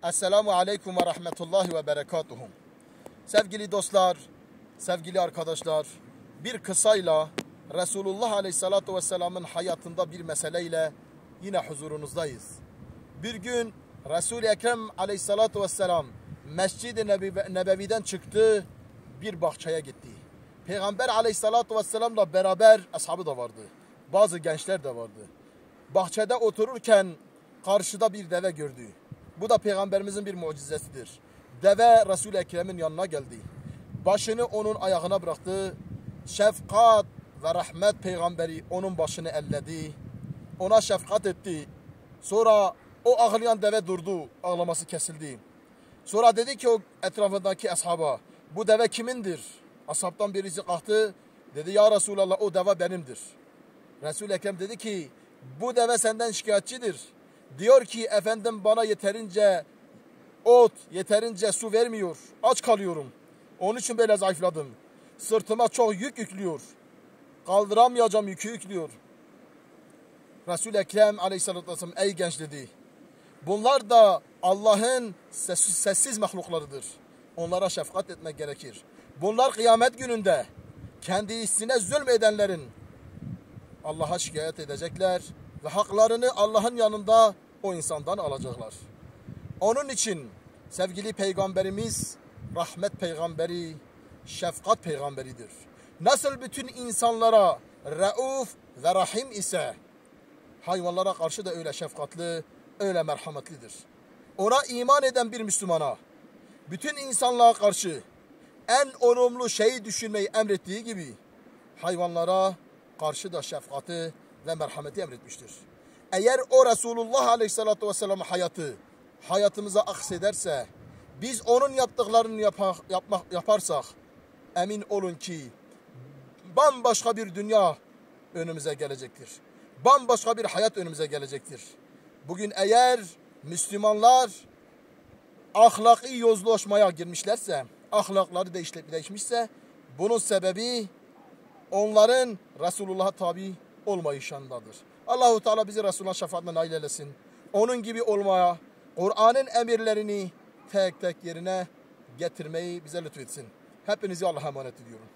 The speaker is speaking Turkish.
Esselamu Aleyküm ve Rahmetullahi ve Berekatuhu. Sevgili dostlar, sevgili arkadaşlar, bir kısayla Resulullah Aleyhisselatü Vesselam'ın hayatında bir meseleyle yine huzurunuzdayız. Bir gün Resul-i Ekrem Aleyhisselatü Vesselam Mescid-i Nebevi'den çıktı, bir bahçeye gitti. Peygamber Aleyhisselatü Vesselam'la beraber ashabı da vardı. Bazı gençler de vardı. Bahçede otururken karşıda bir deve gördü. Bu da Peygamberimizin bir mucizesidir. Deve Resul-i Ekrem'in yanına geldi. Başını onun ayağına bıraktı. Şefkat ve rahmet peygamberi onun başını elledi. Ona şefkat etti. Sonra o ağlayan deve durdu. Ağlaması kesildi. Sonra dedi ki o etrafındaki ashaba, bu deve kimindir? Ashabtan birisi kalktı. Dedi ya Resulallah, o deve benimdir. Resul-i Ekrem dedi ki bu deve senden şikayetçidir. Diyor ki efendim bana yeterince ot, yeterince su vermiyor. Aç kalıyorum. Onun için böyle zayıfladım. Sırtıma çok yük yüklüyor. Kaldıramayacağım yükü yüklüyor. Resul-i Ekrem Aleyhisselatü Vesselam ey genç dedi. Bunlar da Allah'ın sessiz mahluklarıdır. Onlara şefkat etmek gerekir. Bunlar kıyamet gününde kendisine zulmedenlerin Allah'a şikayet edecekler ve haklarını Allah'ın yanında o insandan alacaklar. Onun için sevgili peygamberimiz rahmet peygamberi, şefkat peygamberidir. Nasıl bütün insanlara rauf ve rahim ise hayvanlara karşı da öyle şefkatli, öyle merhametlidir. Ona iman eden bir Müslümana bütün insanlığa karşı en olumlu şeyi düşünmeyi emrettiği gibi hayvanlara karşı da şefkati ve merhameti emretmiştir. Eğer o Resulullah Aleyhisselatü Vesselam hayatımıza aksederse, biz onun yaptıklarını yaparsak, emin olun ki bambaşka bir dünya önümüze gelecektir. Bambaşka bir hayat önümüze gelecektir. Bugün eğer Müslümanlar ahlaki yozlaşmaya girmişlerse, ahlakları değişmişse, bunun sebebi onların Resulullah'a tabi olmayışındadır. Allahu Teala bizi Resulullah'ın şefaatine nail eylesin. Onun gibi olmaya, Kur'an'ın emirlerini tek tek yerine getirmeyi bize lütfetsin. Hepinizi Allah'a emanet ediyorum.